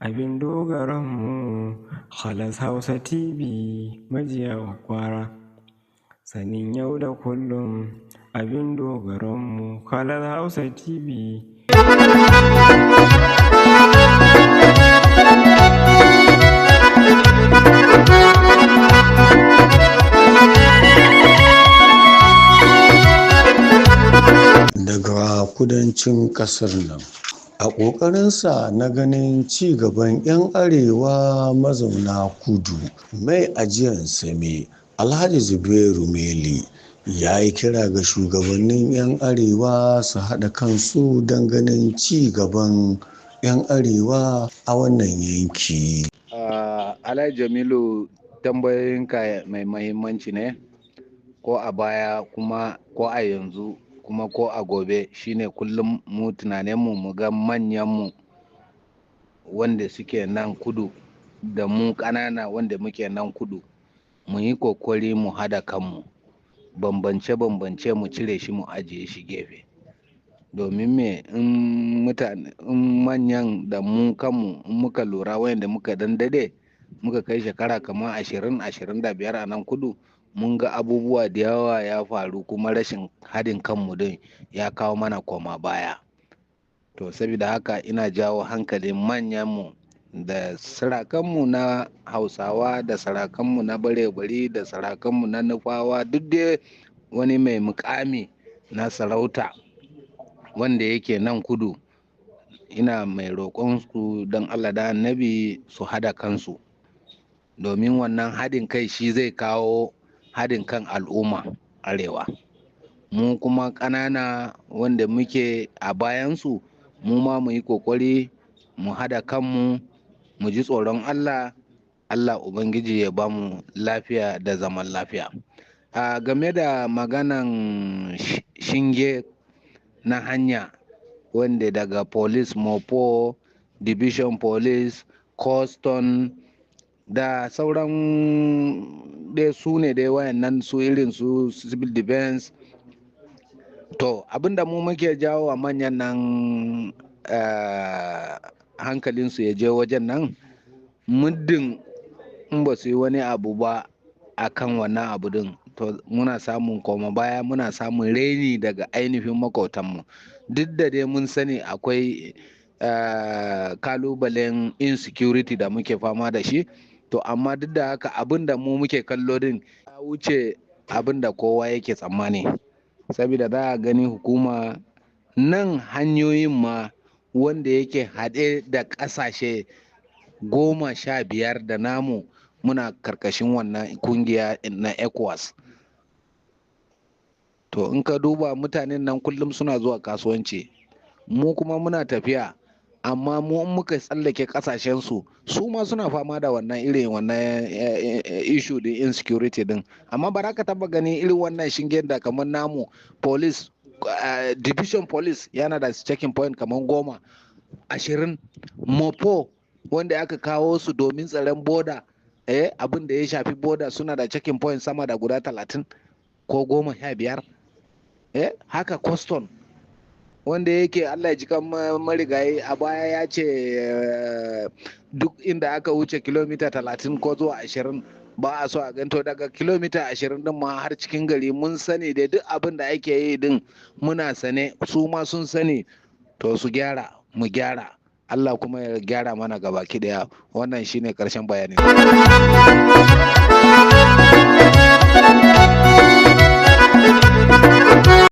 abin dogaranmu. Khalas Hausa TV majiya kwara, sanin yau da kullum abin dogaranmu. Khalas Hausa TV. Daga kudancin ƙasar nan, a ƙoƙarinsa na ganin ci gaban 'yan arewa mazauna kudu, mai ajiyan same Alhaji Zubairu Mele ya yi kira ga shugabannin 'yan arewa su haɗa kansu don ganin ci gaban 'yan arewa a wannan yanki. Alhaji Jamilu, tambayoyinka mai mahimmanci ne, ko a baya kuma ko a yanzu kuma ko a gobe. Shine kullum mu tunaninmu mu ga manyanmu wanda suke nan kudu da mu ƙanana wanda muke nan kudu, mu yi kokari mu hada kanmu, bambance mu cire shi mu ajiye shi gefe. Domin me, in manyan da mu kanmu in muka lura wayanda muka dandade muka kai shekara kamar 20-25 a nan kudu, mun ga abubuwa da yawa ya faru, kuma rashin haɗin kanmu din ya kawo mana koma baya. To saboda haka ina jawo hankalin manyanmu da sarakanmu na Hausawa, da sarakanmu na bare-bari, da sarakanmu na Nufawa, duk dai wani mai mukami na sarauta wanda yake nan kudu, ina mai roƙon su don Allah da Annabi su hada kansu, domin wannan haɗin kai shi zai kawo haɗin kan al'umma arewa. Mu kuma ƙanana wanda muke a bayansu, mu ma mu yi ƙoƙari mu haɗa kanmu, mu ji tsoron Allah, Allah Ubangiji ya ba mu lafiya da zaman lafiya. Game da maganan shinge na hanya wanda daga police mopo, division police, custom da sauran dai su ne dai wayannan, su irin su civil defense. To abinda mu muke jawo a manyan nan hankalinsu ya je wajen nan, muddin in ba su yi wani abu ba a kan wannan abu din, to muna samun koma baya, muna samun reni daga ainihin makwautanmu. Duk da dai mun sani akwai kalubalen insecurity da muke fama da shi, to amma duk da haka abinda mu muke kallo din ya wuce abinda kowa yake tsammani. Saboda za a gani hukuma nan hanyoyin ma wanda yake haɗe da ƙasashe 15 da namu, muna karkashin wannan kungiya na ECOWAS. To in ka duba mutanen nan kullum suna zuwa kasuwanci, mu kuma muna tafiya, amma mu in muka tsallake kasashensu, su ma suna fama da wannan irin wannan issue din insecurity din. Amma ba za ka taba gani irin wannan shingen da kamar namu police, division police yana da checking point kamar 10, 20. Mopo wanda aka kawo su domin tsaron boda, abin da ya shafi boda, suna da checking point sama da guda 30 ko 15. Haka custom wanda yake Allah ya ji kan marigayi a baya ya ce duk inda aka wuce kilomita 30 ko zuwa 20 ba a so a ganto. Daga kilomita 20 din ma har cikin gari mun sani da duk abin da ake yi din muna sane, su ma sun sani. To su gyara, mu gyara, Allah kuma ya gyara mana gabaki daya. Wannan shine karshen bayani.